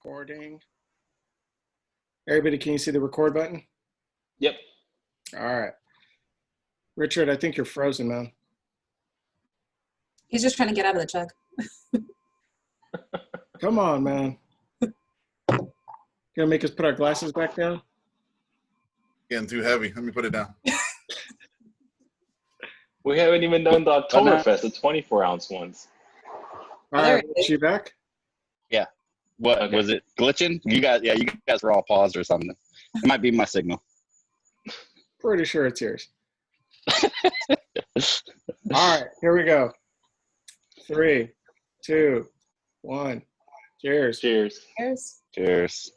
Recording. Everybody, can you see the record button? Yep. All right. Richard, I think you're frozen, man. He's just trying to get out of the chug. Come on, man. Gonna make us put our glasses back down? Getting too heavy. Let me put it down. We haven't even done the Oktoberfest, the 24-ounce ones. All right, Rich, you back? Yeah. What Okay. was it glitching? You guys were all paused or something. It might be my signal. Pretty sure it's yours. All right, here we go. 3, 2, 1. Cheers. Cheers. Cheers. Cheers.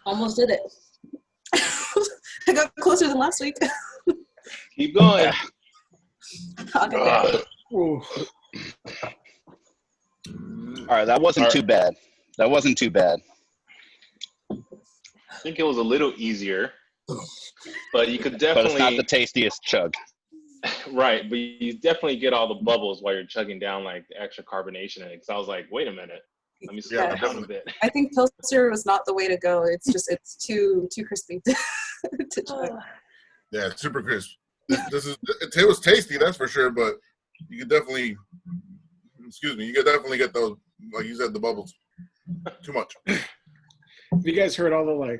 Almost did it. I got closer than last week. Keep going. I'll get there. Ooh. All right, that wasn't too bad. That wasn't too bad. I think it was a little easier, but you could But definitely it's not the tastiest chug. right. But you definitely get all the bubbles while you're chugging down like the extra carbonation in it. Because I was like, wait a minute, let me slow Yeah, it down a bit. I think Pilsner was not the way to go. It's too crispy to chug. Yeah, it's super crisp. It was tasty, that's for sure. But you could definitely, you could definitely get those, like you said, the bubbles. Too much. Have you guys heard all I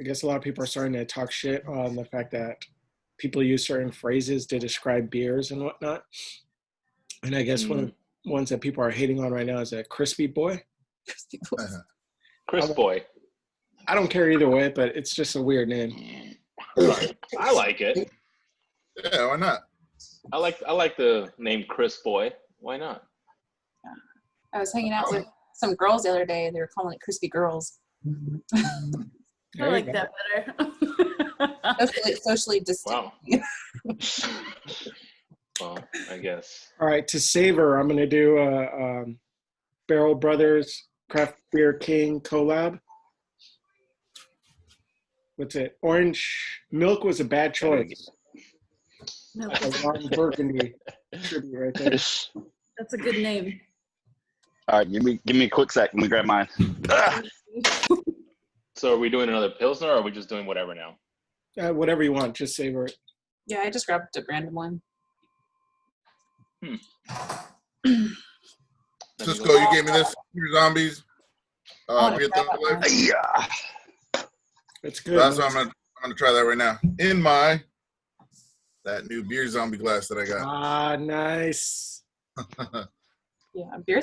guess a lot of people are starting to talk shit on the fact that people use certain phrases to describe beers and whatnot. And I guess one of the ones that people are hating on right now is a crispy boy. Crispy boys. Crisp boy. I don't care either way, but it's just a weird name. I like it. Yeah, why not? I like the name Crisp boy. Why not? I was hanging out with some girls the other day. They were calling it crispy girls. There I you like go. that better. Socially distant. Wow. Well, I guess. All right, to savor, I'm going to do a Barrel Brothers Craft Beer King collab. What's it? Orange milk was a bad choice. No, A Ron Burgundy tribute right there. that's a good name. All right, give me a quick sec. Let me grab mine. So are we doing another Pilsner, or are we just doing whatever now? Whatever you want, just savor it. Yeah, I just grabbed a random one. Cisco, you gave me this. Your zombies. wanna Beer try Thug that Life. one. Yeah. It's good. That's what I'm gonna try that right now. In that new beer zombie glass that I got. Ah, nice. Yeah, beer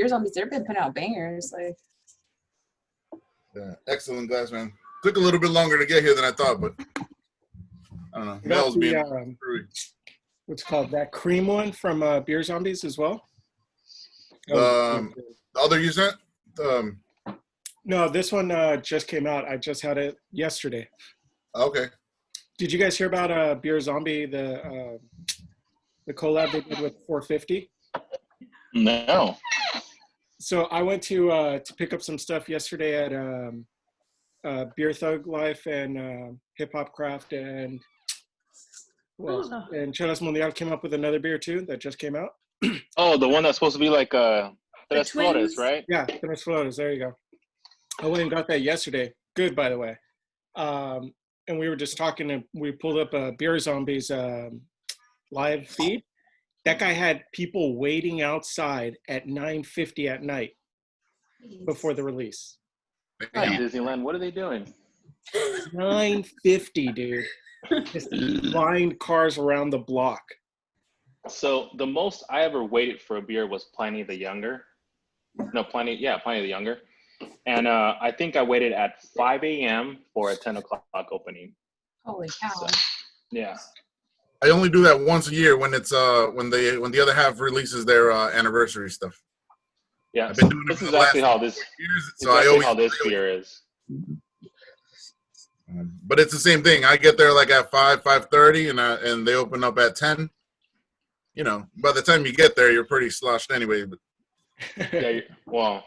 zombies. They've been putting out bangers. Like, Yeah, excellent glass, man. Took a little bit longer to get here than I thought, but I don't know. You got Mel's being the, what's it called, that cream one from Beer Zombies as well? the other you sent. No, this one just came out. I just had it yesterday. Okay. Did you guys hear about Beer Zombie, the collab they did with 450? No. So I went to pick up some stuff yesterday at Beer Thug Life and Hip Hop Craft and Chelas Mundial came up with another beer too that just came out. Oh, the one that's supposed to be like Tres Flores, twins? right? Yeah, Tres Flores. There you go. I went and got that yesterday. Good, by the way. And we were just talking, and we pulled up Beer Zombies live feed. That guy had people waiting outside at 9:50 at night before the release. At Disneyland, what are they doing? 9:50, dude. Just lined cars around the block. So the most I ever waited for a beer was Pliny the Younger. No, Pliny the Younger. And I think I waited at 5 a.m. for a 10 o'clock opening. holy cow! So, yeah. I only do that once a year when it's when the other half releases their anniversary stuff. Yeah. I've been doing it This for is the last actually how this years, so exactly I always how this beer is. But it's the same thing. I get there like at 5:30, and they open up at 10. You know, by the time you get there, you're pretty sloshed anyway. But Yeah. Well,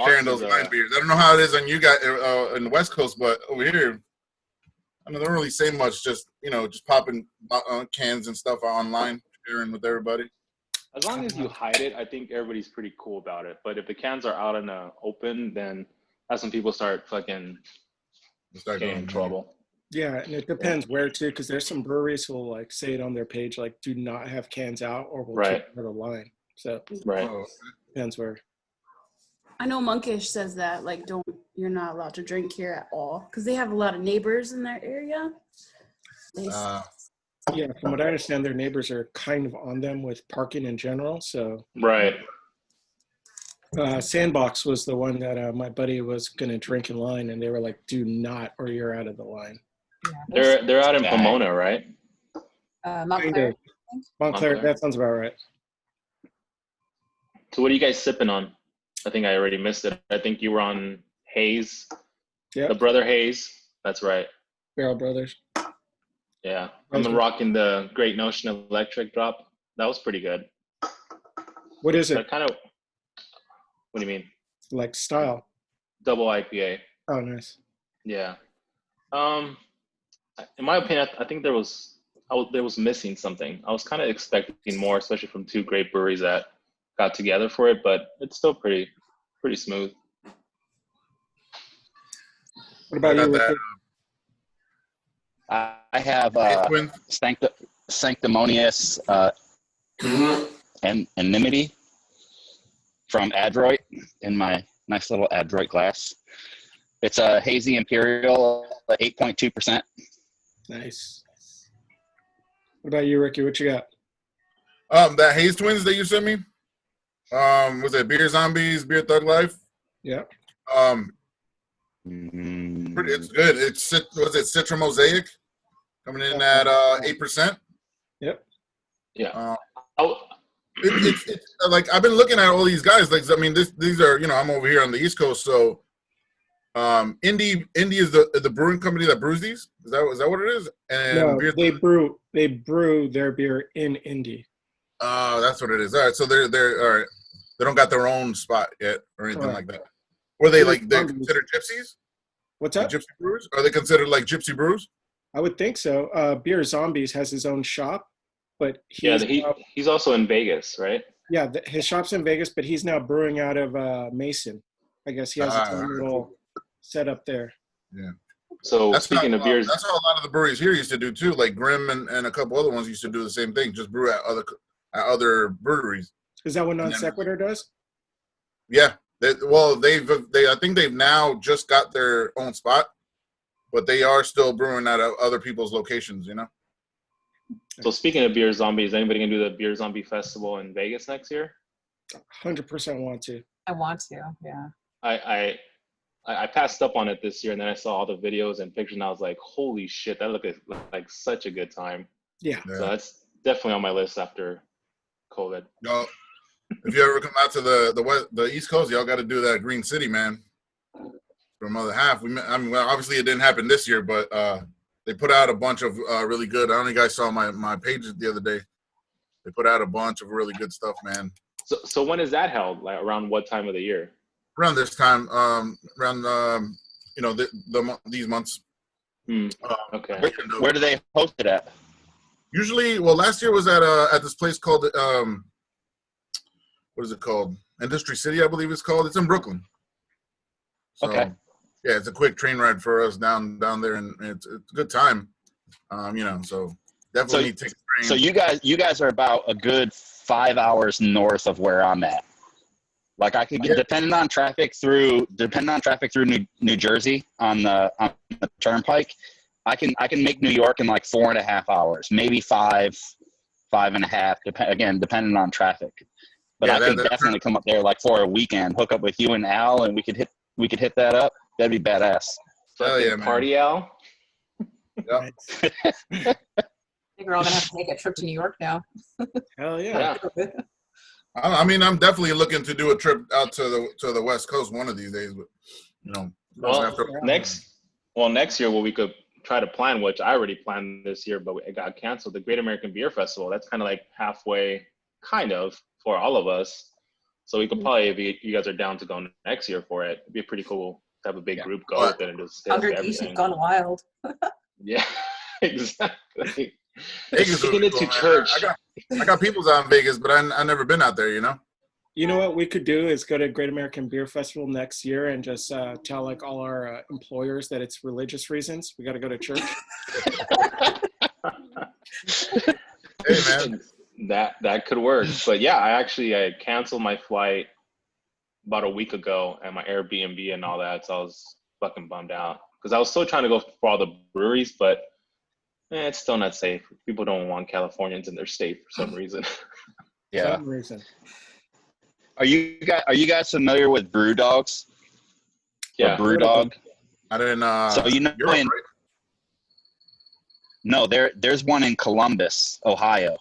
sharing ours those is, line beers. I don't know how it is on you guys in the West Coast, but over here, I don't really say much. Just just popping cans and stuff online, sharing with everybody. As long as you hide it, I think everybody's pretty cool about it. But if the cans are out in the open, then that's when people start fucking Start getting going in trouble. Yeah, and it depends where too, because there's some breweries who will like say it on their page, like do not have cans out or we'll Right. kick you out of the line. So Right. Oh, depends where. I know Monkish says that, like, you're not allowed to drink here at all because they have a lot of neighbors in their area. Yeah, from what I understand, their neighbors are kind of on them with parking in general. So Right. Sandbox was the one that my buddy was going to drink in line, and they were like, "Do not, or you're out of the line." Yeah, They're out in Dang. Pomona, right? Montclair. Kind Montclair, Montclair. that sounds about right. So what are you guys sipping on? I think I already missed it. I think you were on Hayes, Yeah, the Brother Hayes. That's right. Barrel Brothers. Yeah. I'm rocking the Great Notion Electric drop. That was pretty good. What is it? That kind of, what do you mean? Like style? Double IPA. Oh, nice. Yeah. In my opinion, I think there was missing something. I was kind of expecting more, especially from two great breweries that got together for it, but it's still pretty smooth. What about I you? got that. Ricky? I have Twin. Sanctimonious and Enmity from Adroit in my nice little Adroit glass. It's a hazy imperial, 8.2%. Nice. What about you, Ricky? What you got? That Hayes Twins that you sent me. Was it Beer Zombies, Beer Thug Life? Yeah. It's good. Was it Citra Mosaic coming in at 8%? Yep. Yeah. It's like I've been looking at all these guys. Like I mean, these are I'm over here on the East Coast, so Indy is the brewing company that brews these. Is that what it is? And No, Beer they brew their beer in Indy. that's what it is. All right, so they're all right. They don't got their own spot yet or anything Correct. like that. Were they Beer they're Zombies. considered gypsies? What's Like that? gypsy brewers? Are they considered like gypsy brews? I would think so. Beer Zombies has his own shop, but Yeah, he's he's also in Vegas, right? his shop's in Vegas, but he's now brewing out of Mason. I guess he has his own little setup there. Yeah. So That's speaking of beers, that's how a lot of the breweries here used to do too. Like Grimm and a couple other ones used to do the same thing, just brew at other breweries. Is that what Non And then- Sequitur does? Yeah. They I think they've now just got their own spot, but they are still brewing at other people's locations. so speaking of beer zombies, is anybody gonna do the Beer Zombie Festival in Vegas next year? 100% want to. I want to. Yeah. I passed up on it this year, and then I saw all the videos and pictures, and I was like, "Holy shit, that looked like such a good time." Yeah. Yeah. So that's definitely on my list after COVID. Y'all, if you ever come out to the East Coast, y'all got to do that Green City, man. For Mother Half, well, obviously it didn't happen this year, but they put out a bunch of really good. I don't know if you guys saw my page the other day. They put out a bunch of really good stuff, man. So when is that held? Like around what time of the year? Around this time, around these months. Okay. Where do they host it at? Usually, well, last year was at this place called what is it called? Industry City, I believe it's called. It's in Brooklyn. So, Okay. Yeah, it's a quick train ride for us down there, and it's a good time. So definitely need to take a train. So you guys are about a good 5 hours north of where I'm at. Like I could get, depending on traffic through New Jersey on the turnpike, I can make New York in like 4.5 hours, maybe 5.5, depending on traffic. But Yeah, I could definitely come up there like for a weekend, hook up with you and Al, and we could hit that up. That'd be badass. Hell yeah, man. Party Al. Yep. I think we're all gonna have to make a trip to New York now. Hell yeah. Yeah. I mean, I'm definitely looking to do a trip out to the West Coast one of these days, but Well, next year, what we could try to plan, which I already planned this year, but it got canceled. The Great American Beer Festival. That's kind of like halfway, kind of, for all of us. So we could probably, if you guys are down to go next year for it, it'd be pretty cool to have a big group go with it and just hit up Congregation everything. gone wild. Yeah, exactly. Vegas would Taking be it cool, to man. church. I got people's out in Vegas, but I never been out there. You know. You know what we could do is go to Great American Beer Festival next year and just tell like all our employers that it's religious reasons. We got to go to church. Hey, man. That could work. But yeah, I canceled my flight about a week ago and my Airbnb and all that. So I was fucking bummed out because I was still trying to go for all the breweries, but it's still not safe. People don't want Californians in their state for some reason. Yeah. Some reason. Are you guys familiar with brew dogs? Yeah. Or brew dog? I didn't. So you know, Europe, right? no, there's one in Columbus, Ohio,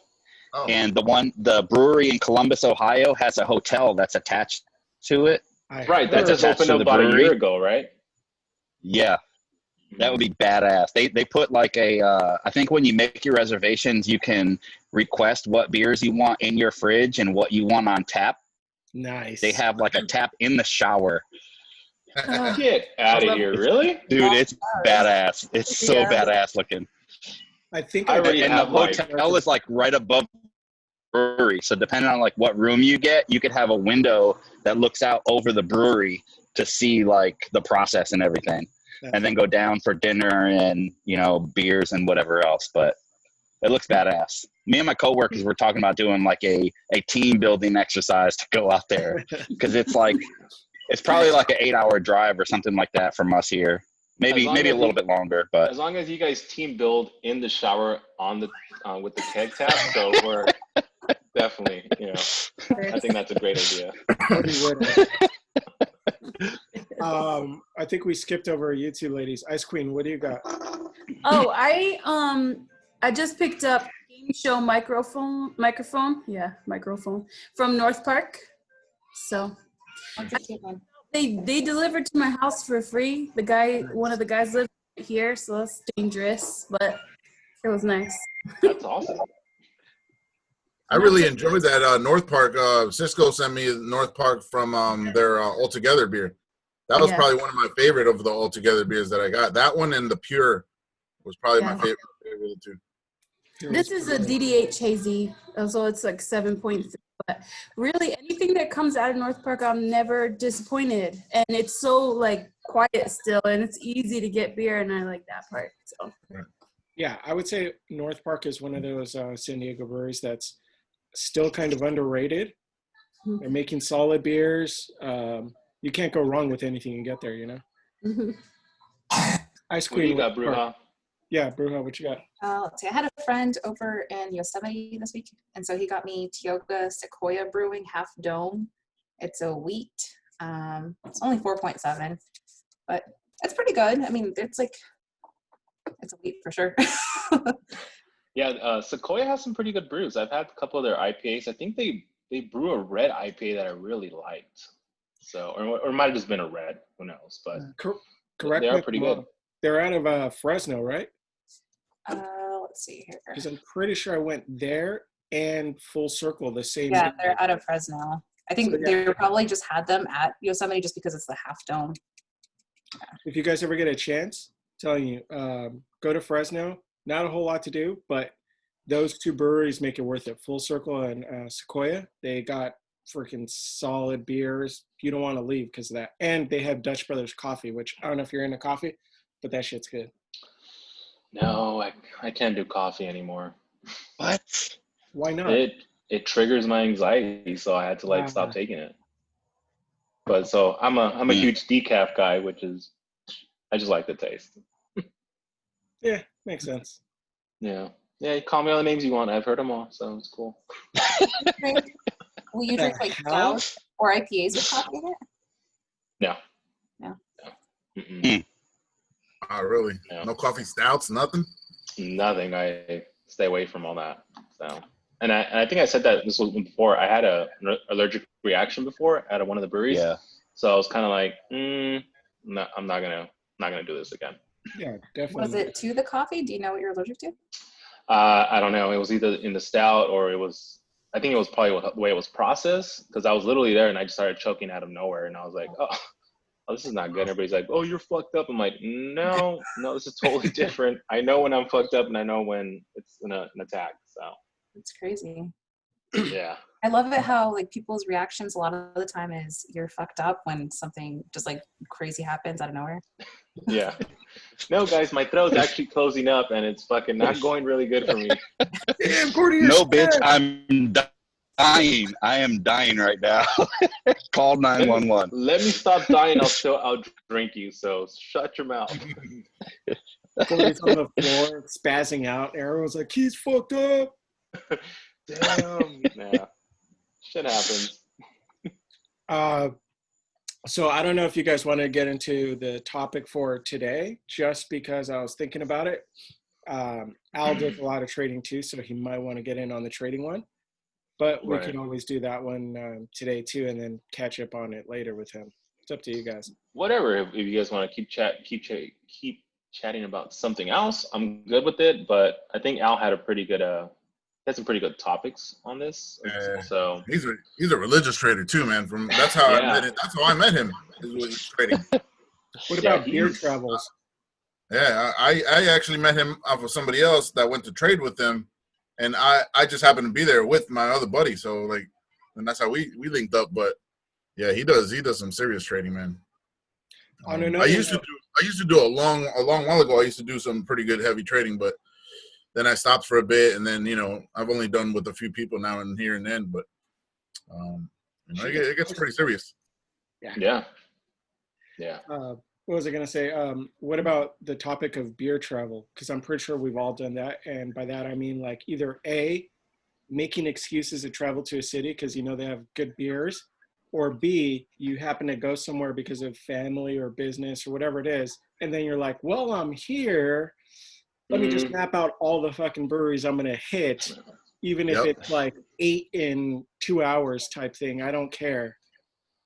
Oh, and the brewery in Columbus, Ohio, has a hotel that's attached to it. Right. That That's just attached opened to up the about a brewery. year ago, right? Yeah, that would be badass. They put like I think when you make your reservations, you can request what beers you want in your fridge and what you want on tap. Nice. They have like a tap in the shower. Get out of love here, it. really? Dude, it's badass. It's so Yeah. badass looking. I think I I already And the have like hotel is like right above the brewery. So depending on like what room you get, you could have a window that looks out over the brewery to see like the process and everything. And then go down for dinner and, you know, beers and whatever else. But it looks badass. Me and my coworkers were talking about doing like a team building exercise to go out there because it's probably like an 8-hour drive or something like that from us here. Maybe long a as little bit longer, but as long as you guys team build in the shower on the with the keg tap, so we're definitely, I think that's a great idea. I think we skipped over you two ladies. Ice Queen, what do you got? Oh, I just picked up game show microphone from North Park. So That's a cute one. they delivered to my house for free. One of the guys lived here, so that's dangerous, but it was nice. That's awesome. I really enjoyed that North Park. Cisco sent me North Park from their Altogether beer. That was probably one of my favorite of the Altogether beers that I got. That one and the Pure was probably my favorite of the two. This is a DDH hazy, so it's like 7.3. But really, anything that comes out of North Park, I'm never disappointed. And it's so like quiet still, and it's easy to get beer, and I like that part. So Yeah, I would say North Park is one of those San Diego breweries that's still kind of underrated. They're making solid beers. You can't go wrong with anything you get there, you know? Mhm. Ice What do you Queen. got, Bruja? Yeah, Bruja, what you got? Let's see. I had a friend over in Yosemite this week, and so he got me Tioga Sequoia Brewing Half Dome. It's a wheat. It's only 4.7, but it's pretty good. I mean, it's a wheat for sure. Yeah, Sequoia has some pretty good brews. I've had a couple of their IPAs. I think they brew a red IPA that I really liked. So, or it might have just been a red. Who knows? But Correct. they are pretty good. They're out of Fresno, right? Let's see here. Because I'm pretty sure I went there and Full Circle the same Yeah, day. they're out of Fresno. I think they probably just had them at Yosemite just because it's the half dome. If you guys ever get a chance, I'm telling you, go to Fresno. Not a whole lot to do, but those two breweries make it worth it. Full Circle and Sequoia. They got freaking solid beers. You don't want to leave because of that. And they have Dutch Brothers coffee, which I don't know if you're into coffee, but that shit's good. No, I can't do coffee anymore. what? Why not? It triggers my anxiety, so I had to stop taking it. But so I'm a huge decaf guy, which is I just like the taste. Yeah, makes sense. Yeah. Yeah, you call me all the names you want. I've heard them all, so it's cool. Will you drink like hell? stouts or IPAs with coffee in it? No. No. Mm-mm. Oh, really? Yeah. No coffee stouts, nothing? Nothing. I stay away from all that. So, and I think I said that this was before. I had an allergic reaction before at one of the breweries. Yeah. So I was kind of like, no, I'm not gonna do this again. Yeah, definitely. Was it to the coffee? Do you know what you're allergic to? I don't know. It was either in the stout or I think it was probably the way it was processed because I was literally there and I just started choking out of nowhere and I was like, oh, oh, this is not good. Everybody's like, oh, you're fucked up. I'm like, no, this is totally different. I know when I'm fucked up, and I know when it's an attack. So It's crazy. yeah. I love it how like people's reactions a lot of the time is you're fucked up when something just like crazy happens out of nowhere. Yeah. No, guys, my throat's actually closing up, and it's fucking not going really good for me. Damn, Gordy, you're No, bitch, scared. I'm dying. I am dying right now. Call 911. Let me stop dying. I'll drink you. So shut your mouth. Gordy's on the floor, spazzing out. Arrow's like, he's fucked up. Damn. Yeah. Shit happens. So I don't know if you guys want to get into the topic for today, just because I was thinking about it. Al does a lot of trading too, so he might want to get in on the trading one. But we Right. can always do that one today too, and then catch up on it later with him. It's up to you guys. Whatever. If you guys want to keep chatting about something else, I'm good with it. But I think Al had some pretty good topics on this. Yeah. So He's a religious trader too, man. That's how I met it. That's how I met him. Is with trading. What Yeah, about beer he's- travels? Yeah, I actually met him off of somebody else that went to trade with him, and I just happened to be there with my other buddy. So like, and that's how we linked up. But yeah, he does some serious trading, man. On I another used to do a long while ago. I used to do some pretty good heavy trading, but then I stopped for a bit, and then I've only done with a few people now and here and then. But it gets pretty serious. yeah. What was I going to say? What about the topic of beer travel? Because I'm pretty sure we've all done that. And by that, I mean like either A, making excuses to travel to a city because they have good beers, or B, you happen to go somewhere because of family or business or whatever it is. And then you're like, well, I'm here. Let me just map out all the fucking breweries I'm going to hit, even if Yep. it's like 8 in 2 hours type thing. I don't care.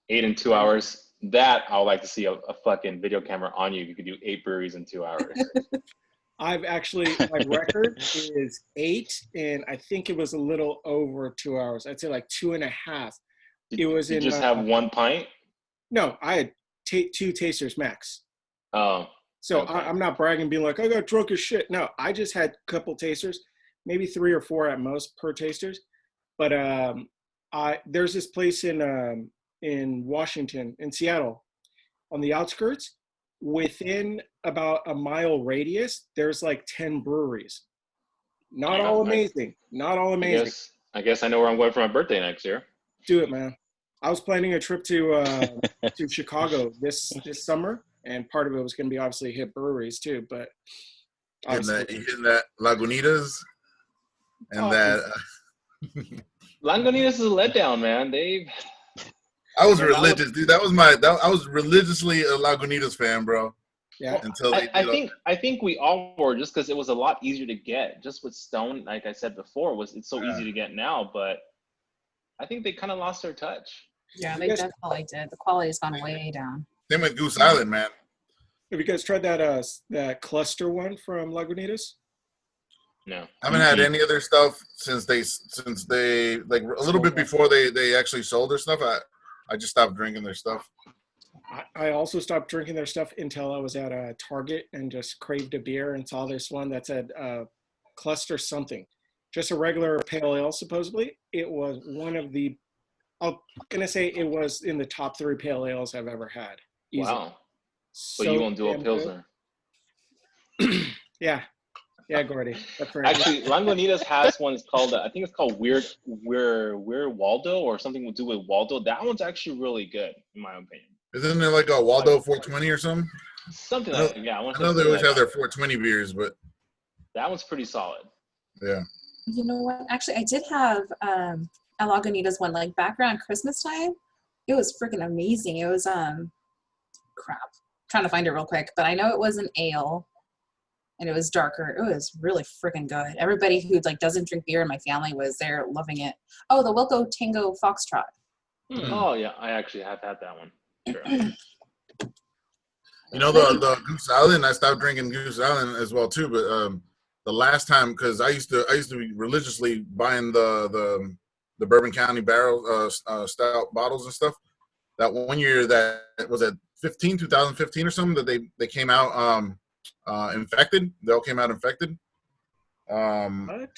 8 in 2 hours. That I would like to see a fucking video camera on you. You could do 8 breweries in 2 hours. I've actually, my record is 8, and I think it was a little over 2 hours. I'd say like 2.5. It was You in. just have 1 pint. No, I had 2 tasters max. Oh, So okay. I'm not bragging, being like I got drunk as shit. No, I just had a couple tasters, maybe 3 or 4 at most per tasters. But there's this place in Washington, in Seattle, on the outskirts. Within about a mile radius, there's like 10 breweries. Not all amazing. Not all amazing. I guess I know where I'm going for my birthday next year. Do it, man. I was planning a trip to Chicago this summer, and part of it was going to be obviously hit breweries too. But Hitting that Lagunitas and that. Lagunitas is a letdown, man. I was religious, dude. I was religiously a Lagunitas fan, bro. Yeah. Until I think we all were, just because it was a lot easier to get. Just with Stone, like I said before, it's so easy to get now. But I think they kind of lost their touch. Yeah, they definitely did. The quality's gone way down. Same with Goose Island, man. Have you guys tried that cluster one from Lagunitas? No, I haven't had any of their stuff since they like a little bit before they actually sold their stuff. I just stopped drinking their stuff. I also stopped drinking their stuff until I was at a Target and just craved a beer and saw this one that said cluster something. Just a regular pale ale, supposedly. It was one of the, I'm going to say it was in the top 3 pale ales I've ever had. Easy. Wow. So you won't do a Pilsner. Yeah. Yeah, Gordy. That's right. Actually, Lagunitas has one called, I think it's called Weird Waldo, or something to do with Waldo. That one's actually really good, in my opinion. Isn't there like a Waldo 420 or something? Something like that, yeah. I know they always have their 420 beers, but that one's pretty solid. Yeah. You know what? Actually, I did have a Lagunitas one, like back around Christmas time. It was freaking amazing. It was crap. I'm trying to find it real quick, but I know it was an ale. And it was darker. It was really freaking good. Everybody who like doesn't drink beer in my family was there loving it. Oh, the Wilco Tango Foxtrot. Oh yeah, I actually have had that one. Sure. You know the Goose Island. I stopped drinking Goose Island as well too. But the last time, because I used to be religiously buying the Bourbon County barrel stout bottles and stuff. That one year that was at 2015 or something that they came out infected. They all came out infected. What?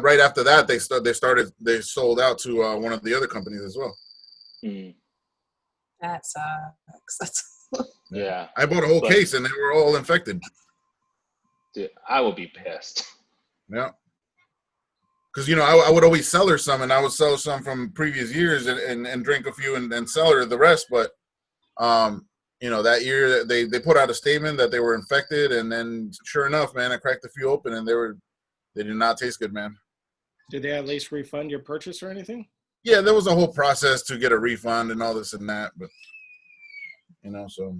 Right after that, they sold out to one of the other companies as well. Mm, That sucks. That's yeah, I bought a whole But- case and they were all infected. dude, I would be pissed. Yeah. Because, I would always sell her some, and I would sell some from previous years and drink a few and sell her the rest. But, that year they put out a statement that they were infected, and then sure enough, man, I cracked a few open, and they did not taste good, man. Did they at least refund your purchase or anything? Yeah, there was a whole process to get a refund and all this and that, but, so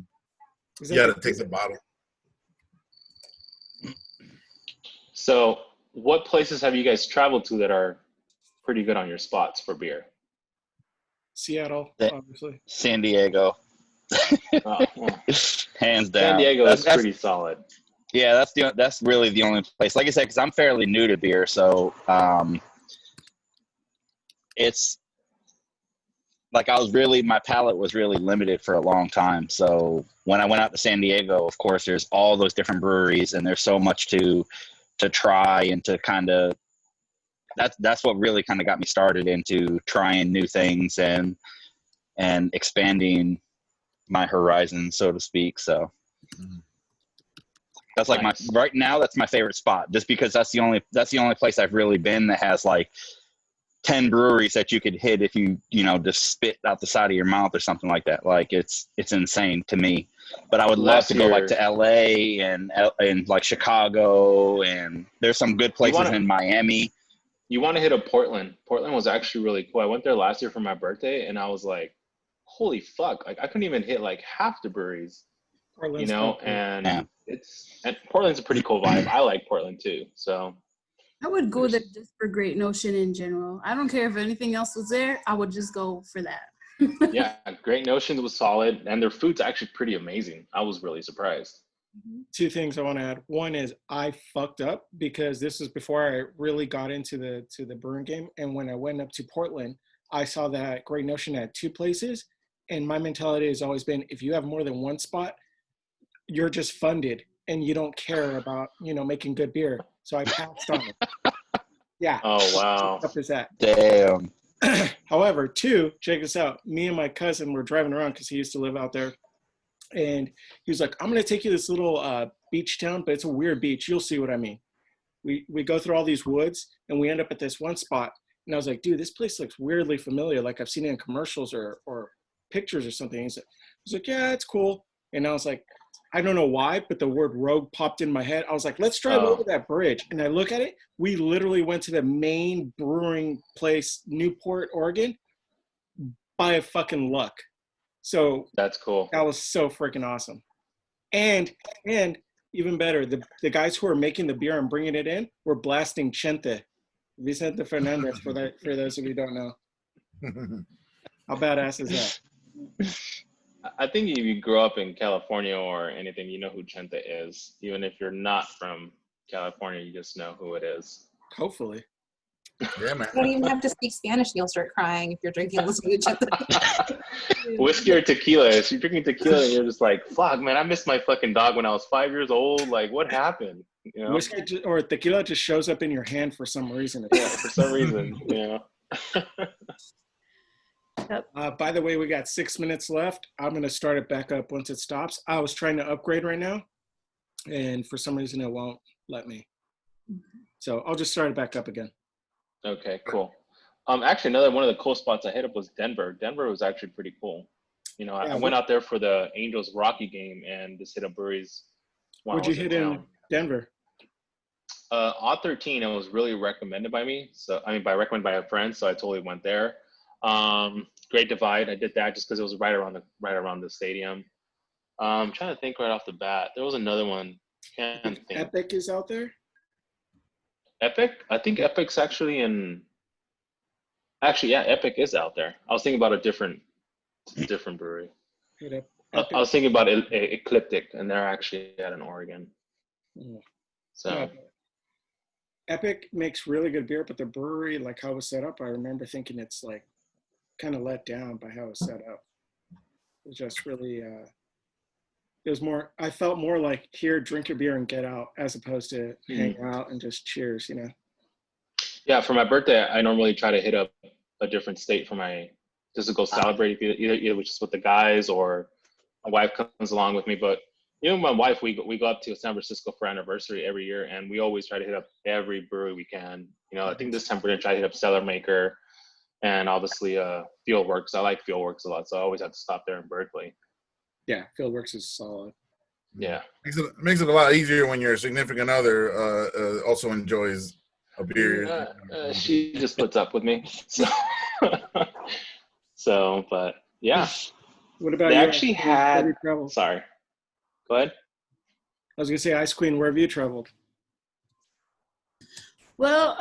Is you that had to take the bottle. So, what places have you guys traveled to that are pretty good on your spots for beer? Seattle, That- obviously. San Diego, Oh, well, hands down. San Diego That's, is that's pretty solid. yeah, that's really the only place. Like I said, because I'm fairly new to beer, so it's like my palate was really limited for a long time. So when I went out to San Diego, of course, there's all those different breweries, and there's so much to try and to kind of that's what really kind of got me started into trying new things and expanding my horizon, so to speak. So that's like Nice. right now that's my favorite spot, just because that's the only place I've really been that has like 10 breweries that you could hit if you just spit out the side of your mouth or something like that. Like it's insane to me. But I would love Last to go like year- to LA and like Chicago, and there's some good places wanna- in Miami. You want to hit a Portland. Portland was actually really cool. I went there last year for my birthday, and I was like, holy fuck. Like, I couldn't even hit like half the breweries, Portland's and Yeah. and Portland's a pretty cool vibe. I like Portland too. So I would go there just for Great Notion in general. I don't care if anything else was there. I would just go for that. yeah, Great Notions was solid, and their food's actually pretty amazing. I was really surprised. two things I want to add. One is I fucked up because this is before I really got into the brewing game. And when I went up to Portland, I saw that Great Notion had two places. And my mentality has always been, if you have more than one spot, you're just funded and you don't care about, making good beer. So I passed on it. Yeah. Oh wow. Up is that. Damn. However, two, check this out. Me and my cousin were driving around because he used to live out there. And he was like, I'm going to take you to this little beach town, but it's a weird beach. You'll see what I mean. We go through all these woods and we end up at this one spot. And I was like, dude, this place looks weirdly familiar. Like I've seen it in commercials or pictures or something. He's like, yeah, it's cool. And I was like, I don't know why, but the word rogue popped in my head. I was like, let's drive over that bridge. And I look at it. We literally went to the main brewing place, Newport, Oregon, by a fucking luck. So That's cool. that was so freaking awesome. And even better, the guys who are making the beer and bringing it in were blasting Chente. Vicente Fernandez, for those of you who don't know. How badass is that? I think if you grow up in California or anything, you know who Chente is. Even if you're not from California, you just know who it is. Hopefully. Yeah, man. You don't even have to speak Spanish and you'll start crying if you're drinking listening to Chente. Whiskey or tequila. If you're drinking tequila and you're just like, fuck, man, I missed my fucking dog when I was 5 years old. Like, what happened? You know? Whiskey or tequila just shows up in your hand for some reason. Yeah, for some reason, you know. By the way, we got 6 minutes left. I'm going to start it back up once it stops. I was trying to upgrade right now, and for some reason it won't let me. So I'll just start it back up again. Okay, cool. Actually, another one of the cool spots I hit up was Denver. Denver was actually pretty cool. You know, Yeah, I went out there for the Angels Rocky game and just hit up breweries while What'd I you was hit in in town. Denver? Odd 13, it was really recommended by me. So, I mean, recommended by a friend. So I totally went there. Great Divide. I did that just because it was right around the stadium. I'm trying to think right off the bat. There was another one. Can't think. Epic is out there? Epic? I think Epic's actually in. Actually, yeah, Epic is out there. I was thinking about a different brewery. Hit up I Epic. was thinking about Ecliptic, and they're actually out in Oregon. Mm. So Yeah. Epic makes really good beer, but the brewery, like how it was set up, I remember thinking it's like kind of let down by how it was set up. It was just really It was more. I felt more like here, drink your beer and get out, as opposed to hang out and just cheers. Yeah, for my birthday, I normally try to hit up a different state for my just to go celebrate either which is with the guys or my wife comes along with me. But my wife, we go up to San Francisco for anniversary every year, and we always try to hit up every brewery we can. I think this time we're gonna try to hit up Cellar Maker and obviously Fieldworks. I like Fieldworks a lot, so I always have to stop there in Berkeley. Yeah, Fieldworks is solid. Yeah, makes it a lot easier when your significant other also enjoys a beer. she just puts up with me. So, but yeah. What about They you? actually Where have had. you traveled? Sorry. Go ahead. I was gonna say, Ice Queen, where have you traveled? Well,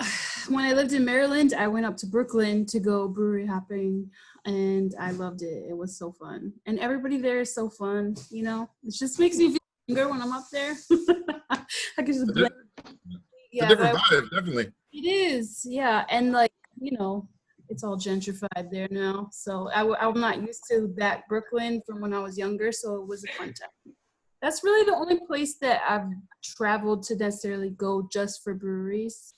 when I lived in Maryland, I went up to Brooklyn to go brewery hopping, and I loved it. It was so fun, and everybody there is so fun. It just makes me feel younger when I'm up there. I can just blend. It's a different vibe, definitely. It is, yeah, and it's all gentrified there now. So I'm not used to that Brooklyn from when I was younger, so it was a fun time. That's really the only place that I've traveled to necessarily go just for breweries.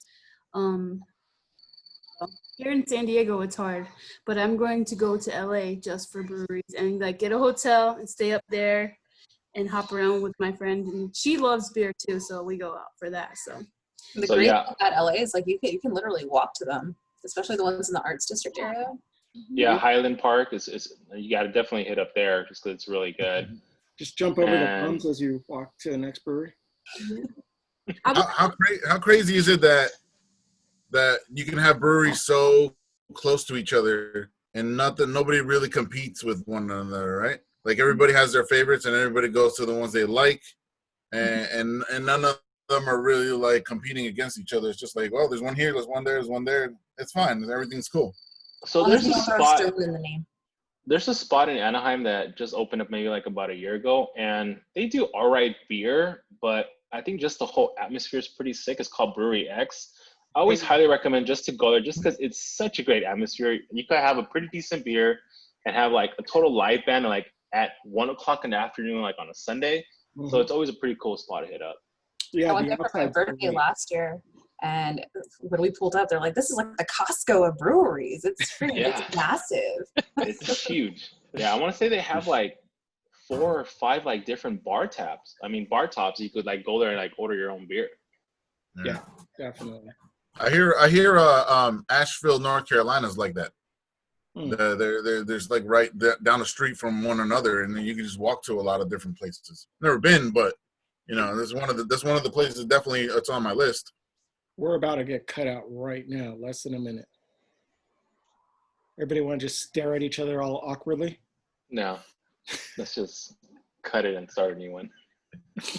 Here in San Diego, it's hard, but I'm going to go to LA just for breweries and get a hotel and stay up there and hop around with my friend. And she loves beer too, so we go out for that. So the great thing about LA is you can literally walk to them, especially the ones in the Arts District area. Yeah, Highland Park is you got to definitely hit up there just because it's really good. Just jump over the bumps as you walk to the next brewery. How crazy is it that you can have breweries so close to each other and nobody really competes with one another, right? Like everybody has their favorites and everybody goes to the ones they like, and none of them are really like competing against each other. It's just like, well, there's one here, there's one there, there's one there. It's fine. Everything's cool. So there's a spot in the name. There's a spot in Anaheim that just opened up maybe like about a year ago, and they do all right beer, but I think just the whole atmosphere is pretty sick. It's called Brewery X. I always highly recommend just to go there just because it's such a great atmosphere. You could have a pretty decent beer and have like a total live band like at 1 o'clock in the afternoon, like on a Sunday. Mm-hmm. So it's always a pretty cool spot to hit up. Yeah, I went there for my birthday last year, and when we pulled up, they're like, "This is like the Costco of breweries. It's freaking, it's massive. It's huge." Yeah, I want to say they have like 4 or 5 like different bar taps. I mean, bar tops. You could like go there and like order your own beer. Yeah, definitely. I hear Asheville, North Carolina is like that. There's like right down the street from one another, and then you can just walk to a lot of different places. Never been, but that's one of the places definitely it's on my list. We're about to get cut out right now, less than a minute. Everybody want to just stare at each other all awkwardly? No, let's just cut it and start a new one.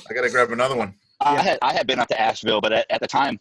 I gotta grab another one. I had been up to Asheville, but at the time